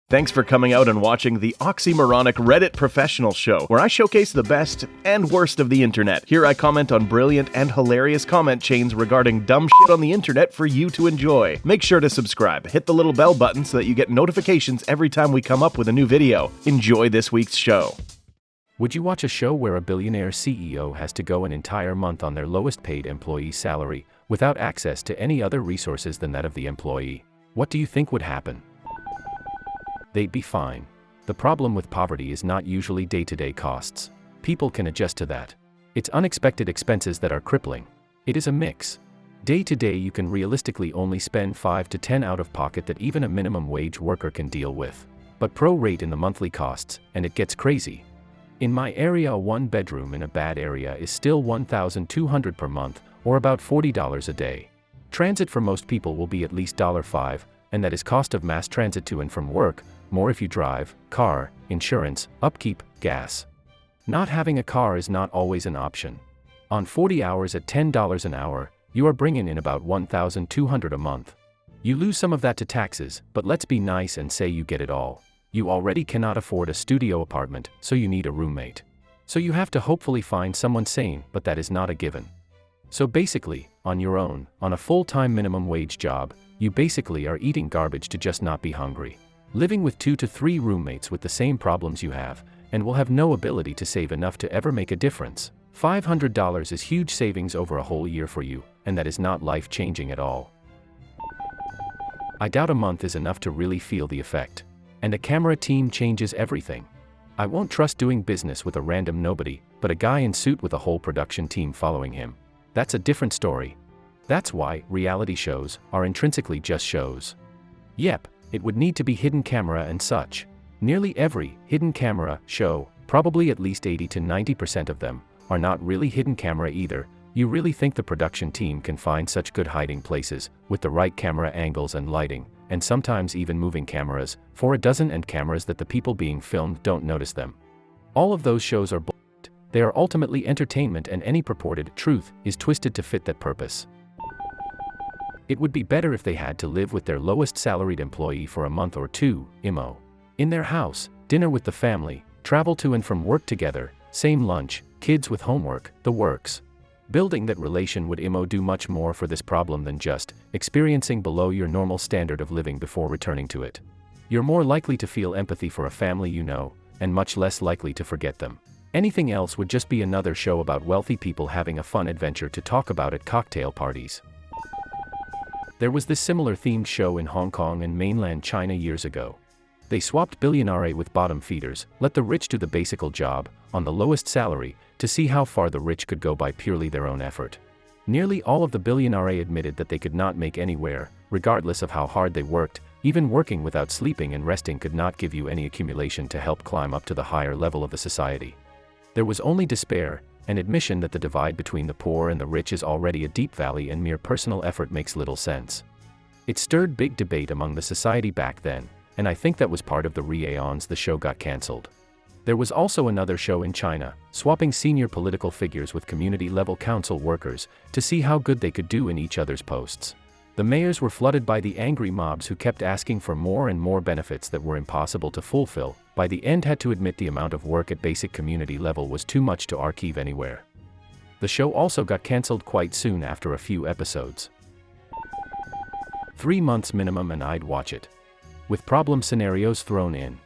Thanks for coming out and watching the oxymoronic Reddit Professional Show, where I showcase the best and worst of the internet. Here I comment on brilliant and hilarious comment chains regarding dumb shit on the internet for you to enjoy. Make sure to subscribe, hit the little bell button so that you get notifications every time we come up with a new video. Enjoy this week's show. Would you watch a show where a billionaire CEO has to go an entire month on their lowest paid employee salary, without access to any other resources than that of the employee? What do you think would happen? They'd be fine. The problem with poverty is not usually day-to-day costs. People can adjust to that. It's unexpected expenses that are crippling. It is a mix. Day-to-day you can realistically only spend 5 to 10 out of pocket that even a minimum wage worker can deal with. But pro-rate in the monthly costs, and it gets crazy. In my area, a one-bedroom in a bad area is still $1,200 per month, or about $40 a day. Transit for most people will be at least $5, and that is cost of mass transit to and from work, more if you drive, car, insurance, upkeep, gas. Not having a car is not always an option. On 40 hours at $10 an hour, you are bringing in about $1,200 a month. You lose some of that to taxes, but let's be nice and say you get it all. You already cannot afford a studio apartment, so you need a roommate. So you have to hopefully find someone sane, but that is not a given. So basically, on your own, on a full-time minimum wage job, you basically are eating garbage to just not be hungry. Living with 2 to 3 roommates with the same problems you have, and will have no ability to save enough to ever make a difference. $500 is huge savings over a whole year for you, and that is not life-changing at all. I doubt a month is enough to really feel the effect. And a camera team changes everything. I won't trust doing business with a random nobody, but a guy in suit with a whole production team following him. That's a different story. That's why reality shows are intrinsically just shows. Yep, it would need to be hidden camera and such. Nearly every hidden camera show, probably at least 80 to 90% of them, are not really hidden camera either. You really think the production team can find such good hiding places, with the right camera angles and lighting, and sometimes even moving cameras, for a dozen and cameras that the people being filmed don't notice them? All of those shows are bullshit. They are ultimately entertainment, and any purported truth is twisted to fit that purpose. It would be better if they had to live with their lowest salaried employee for a month or two, in their house, dinner with the family, travel to and from work together, same lunch, kids with homework, the works. Building that relation would do much more for this problem than just experiencing below your normal standard of living before returning to it. You're more likely to feel empathy for a family you know, and much less likely to forget them. Anything else would just be another show about wealthy people having a fun adventure to talk about at cocktail parties. There was this similar themed show in Hong Kong and mainland China years ago. They swapped billionaire with bottom feeders, let the rich do the basic job, on the lowest salary, to see how far the rich could go by purely their own effort. Nearly all of the billionaire admitted that they could not make anywhere, regardless of how hard they worked. Even working without sleeping and resting could not give you any accumulation to help climb up to the higher level of the society. There was only despair, an admission that the divide between the poor and the rich is already a deep valley, and mere personal effort makes little sense. It stirred big debate among the society back then, and I think that was part of the reasons the show got cancelled. There was also another show in China, swapping senior political figures with community-level council workers, to see how good they could do in each other's posts. The mayors were flooded by the angry mobs who kept asking for more and more benefits that were impossible to fulfill. By the end had to admit the amount of work at basic community level was too much to archive anywhere. The show also got cancelled quite soon after a few episodes. 3 months minimum and I'd watch it. With problem scenarios thrown in.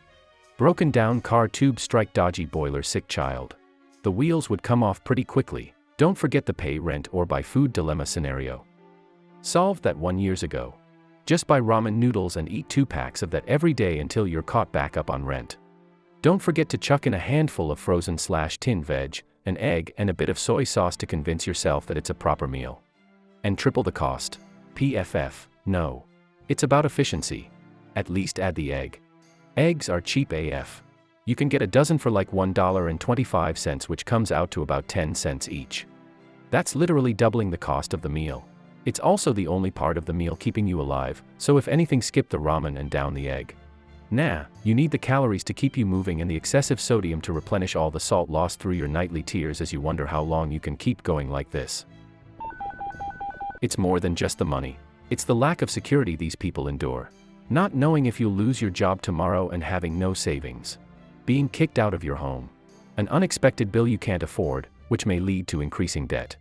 Broken down car tube strike, dodgy boiler, sick child. The wheels would come off pretty quickly. Don't forget the pay rent or buy food dilemma scenario. Solved that 1 year ago. Just buy ramen noodles and eat 2 packs of that every day until you're caught back up on rent. Don't forget to chuck in a handful of frozen/tin veg, an egg, and a bit of soy sauce to convince yourself that it's a proper meal. And triple the cost. PFF, no. It's about efficiency. At least add the egg. Eggs are cheap AF. You can get a dozen for like $1.25, which comes out to about 10 cents each. That's literally doubling the cost of the meal. It's also the only part of the meal keeping you alive, so if anything, skip the ramen and down the egg. Nah, you need the calories to keep you moving and the excessive sodium to replenish all the salt lost through your nightly tears as you wonder how long you can keep going like this. It's more than just the money. It's the lack of security these people endure. Not knowing if you'll lose your job tomorrow and having no savings. Being kicked out of your home. An unexpected bill you can't afford, which may lead to increasing debt.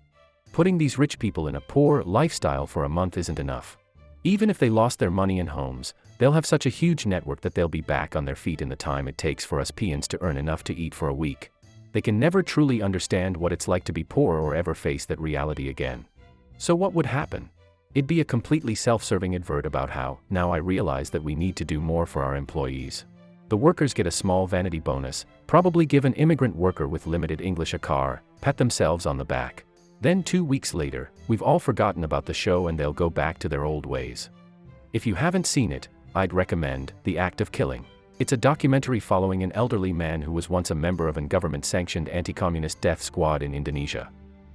Putting these rich people in a poor lifestyle for a month isn't enough. Even if they lost their money and homes, they'll have such a huge network that they'll be back on their feet in the time it takes for us peons to earn enough to eat for a week. They can never truly understand what it's like to be poor or ever face that reality again. So what would happen? It'd be a completely self-serving advert about how, now I realize that we need to do more for our employees. The workers get a small vanity bonus, probably give an immigrant worker with limited English a car, pat themselves on the back. Then 2 weeks later, we've all forgotten about the show and they'll go back to their old ways. If you haven't seen it, I'd recommend The Act of Killing. It's a documentary following an elderly man who was once a member of a government-sanctioned anti-communist death squad in Indonesia.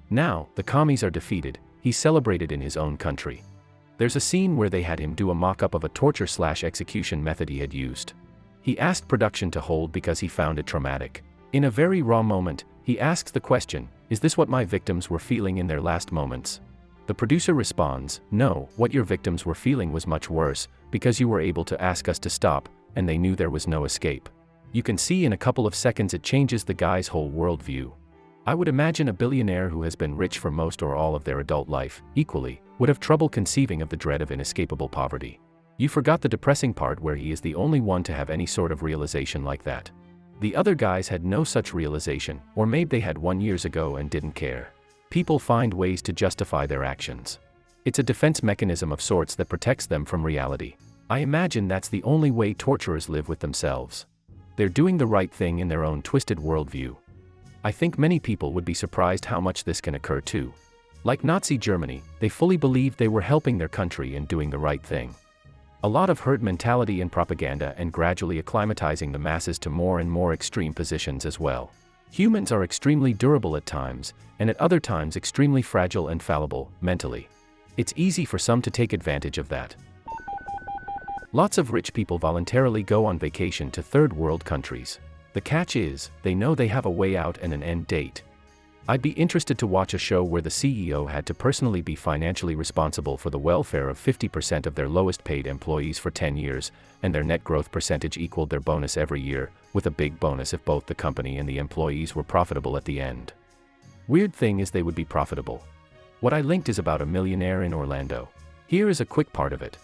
Now, the commies are defeated, he's celebrated in his own country. There's a scene where they had him do a mock-up of a torture/execution method he had used. He asked production to hold because he found it traumatic. In a very raw moment, he asks the question, "Is this what my victims were feeling in their last moments?" The producer responds, "No, what your victims were feeling was much worse, because you were able to ask us to stop, and they knew there was no escape." You can see in a couple of seconds it changes the guy's whole worldview. I would imagine a billionaire who has been rich for most or all of their adult life, equally, would have trouble conceiving of the dread of inescapable poverty. You forgot the depressing part where he is the only one to have any sort of realization like that. The other guys had no such realization, or maybe they had one years ago and didn't care. People find ways to justify their actions. It's a defense mechanism of sorts that protects them from reality. I imagine that's the only way torturers live with themselves. They're doing the right thing in their own twisted worldview. I think many people would be surprised how much this can occur too. Like Nazi Germany, they fully believed they were helping their country and doing the right thing. A lot of herd mentality and propaganda and gradually acclimatizing the masses to more and more extreme positions as well. Humans are extremely durable at times, and at other times extremely fragile and fallible, mentally. It's easy for some to take advantage of that. Lots of rich people voluntarily go on vacation to third world countries. The catch is, they know they have a way out and an end date. I'd be interested to watch a show where the CEO had to personally be financially responsible for the welfare of 50% of their lowest paid employees for 10 years, and their net growth percentage equaled their bonus every year, with a big bonus if both the company and the employees were profitable at the end. Weird thing is they would be profitable. What I linked is about a millionaire in Orlando. Here is a quick part of it.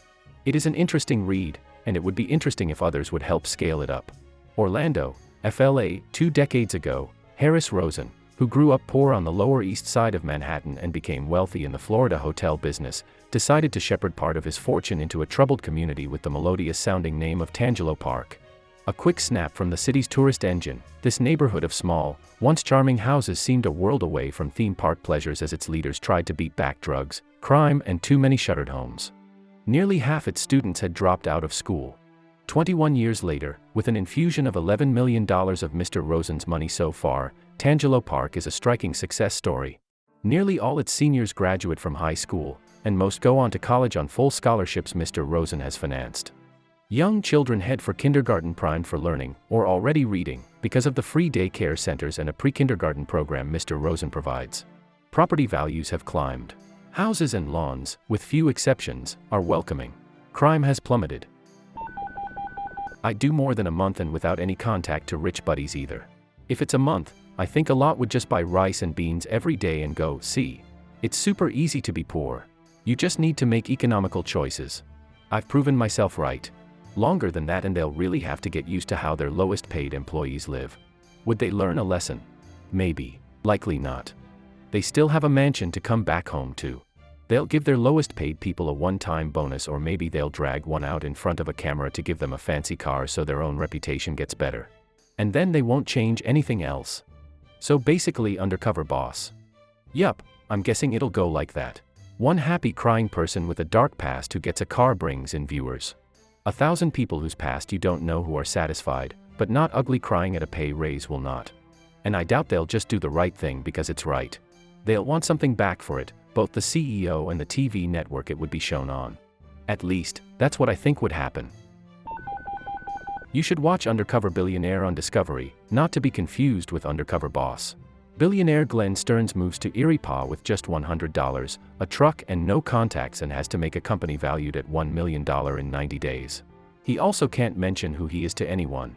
It is an interesting read, and it would be interesting if others would help scale it up. Orlando, FLA, 2 decades ago, Harris Rosen, who grew up poor on the Lower East Side of Manhattan and became wealthy in the Florida hotel business, decided to shepherd part of his fortune into a troubled community with the melodious-sounding name of Tangelo Park. A quick snap from the city's tourist engine, this neighborhood of small, once charming houses seemed a world away from theme park pleasures as its leaders tried to beat back drugs, crime, and too many shuttered homes. Nearly half its students had dropped out of school. 21 years later, with an infusion of $11 million of Mr. Rosen's money so far, Tangelo Park is a striking success story. Nearly all its seniors graduate from high school, and most go on to college on full scholarships Mr. Rosen has financed. Young children head for kindergarten primed for learning, or already reading, because of the free daycare centers and a pre-kindergarten program Mr. Rosen provides. Property values have climbed. Houses and lawns, with few exceptions, are welcoming. Crime has plummeted. I do more than a month and without any contact to rich buddies either. If it's a month, I think a lot would just buy rice and beans every day and go, see. It's super easy to be poor. You just need to make economical choices. I've proven myself right. Longer than that and they'll really have to get used to how their lowest paid employees live. Would they learn a lesson? Maybe. Likely not. They still have a mansion to come back home to. They'll give their lowest paid people a one-time bonus, or maybe they'll drag one out in front of a camera to give them a fancy car so their own reputation gets better. And then they won't change anything else. So basically undercover boss. Yup, I'm guessing it'll go like that. One happy crying person with a dark past who gets a car brings in viewers. 1,000 people whose past you don't know who are satisfied, but not ugly crying at a pay raise will not. And I doubt they'll just do the right thing because it's right. They'll want something back for it, both the CEO and the TV network it would be shown on. At least, that's what I think would happen. You should watch Undercover Billionaire on Discovery, not to be confused with Undercover Boss. Billionaire Glenn Stearns moves to Erie-Pa with just $100, a truck and no contacts, and has to make a company valued at $1 million in 90 days. He also can't mention who he is to anyone.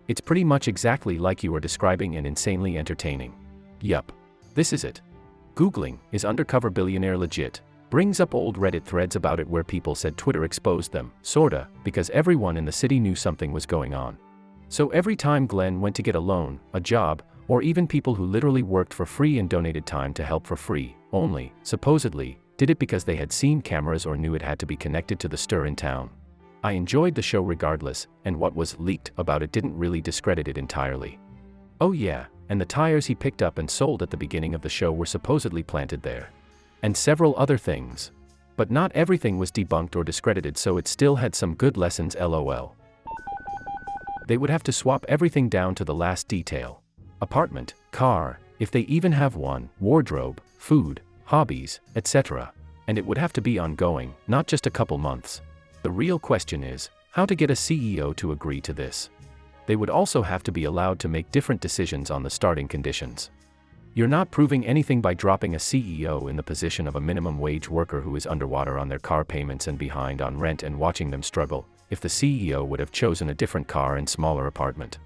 It's pretty much exactly like you are describing and insanely entertaining. Yup. This is it. Googling, is undercover billionaire legit? Brings up old Reddit threads about it where people said Twitter exposed them, sorta, because everyone in the city knew something was going on. So every time Glenn went to get a loan, a job, or even people who literally worked for free and donated time to help for free, only, supposedly, did it because they had seen cameras or knew it had to be connected to the stir in town. I enjoyed the show regardless, and what was leaked about it didn't really discredit it entirely. Oh yeah, and the tires he picked up and sold at the beginning of the show were supposedly planted there. And several other things. But not everything was debunked or discredited, so it still had some good lessons, lol. They would have to swap everything down to the last detail. Apartment, car, if they even have one, wardrobe, food, hobbies, etc. And it would have to be ongoing, not just a couple months. The real question is, how to get a CEO to agree to this. They would also have to be allowed to make different decisions on the starting conditions. You're not proving anything by dropping a CEO in the position of a minimum wage worker who is underwater on their car payments and behind on rent and watching them struggle, if the CEO would have chosen a different car and smaller apartment.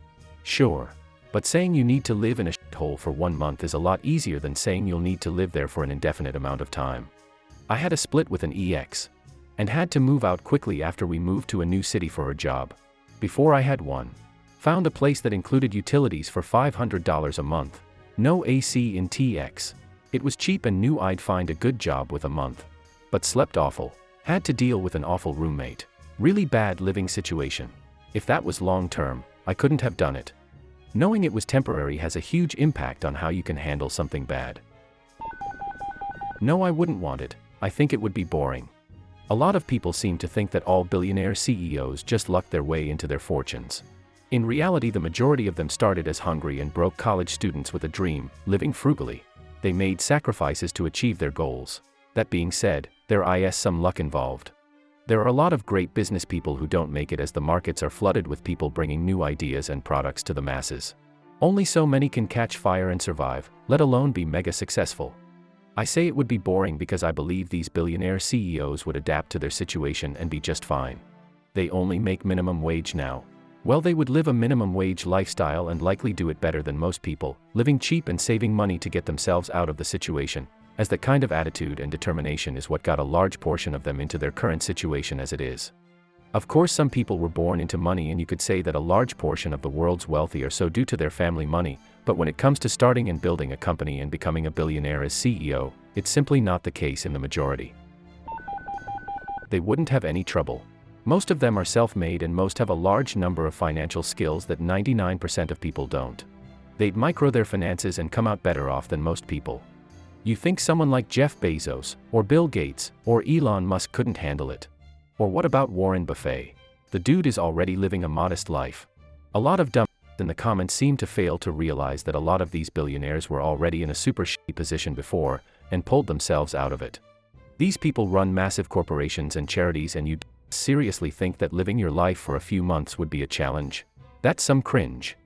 Sure. But saying you need to live in a shithole for 1 month is a lot easier than saying you'll need to live there for an indefinite amount of time. I had a split with an ex. And had to move out quickly after we moved to a new city for a job. Before I had one. Found a place that included utilities for $500 a month. No AC in TX. It was cheap and knew I'd find a good job with a month. But slept awful. Had to deal with an awful roommate. Really bad living situation. If that was long term, I couldn't have done it. Knowing it was temporary has a huge impact on how you can handle something bad. No, I wouldn't want it. I think it would be boring. A lot of people seem to think that all billionaire CEOs just lucked their way into their fortunes. In reality, the majority of them started as hungry and broke college students with a dream, living frugally. They made sacrifices to achieve their goals. That being said, there is some luck involved. There are a lot of great business people who don't make it as the markets are flooded with people bringing new ideas and products to the masses. Only so many can catch fire and survive, let alone be mega successful. I say it would be boring because I believe these billionaire CEOs would adapt to their situation and be just fine. They only make minimum wage now. Well, they would live a minimum wage lifestyle and likely do it better than most people, living cheap and saving money to get themselves out of the situation, as that kind of attitude and determination is what got a large portion of them into their current situation as it is. Of course, some people were born into money, and you could say that a large portion of the world's wealthy are so due to their family money, but when it comes to starting and building a company and becoming a billionaire as CEO, it's simply not the case in the majority. They wouldn't have any trouble. Most of them are self-made and most have a large number of financial skills that 99% of people don't. They'd micro their finances and come out better off than most people. You think someone like Jeff Bezos, or Bill Gates, or Elon Musk couldn't handle it? Or what about Warren Buffett? The dude is already living a modest life. A lot of dumb in the comments seem to fail to realize that a lot of these billionaires were already in a super shitty position before, and pulled themselves out of it. These people run massive corporations and charities, and you seriously think that living your life for a few months would be a challenge? That's some cringe.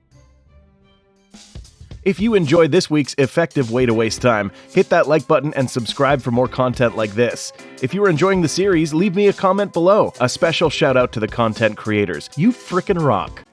If you enjoyed this week's effective way to waste time, hit that like button and subscribe for more content like this. If you are enjoying the series, leave me a comment below. A special shout out to the content creators. You frickin' rock.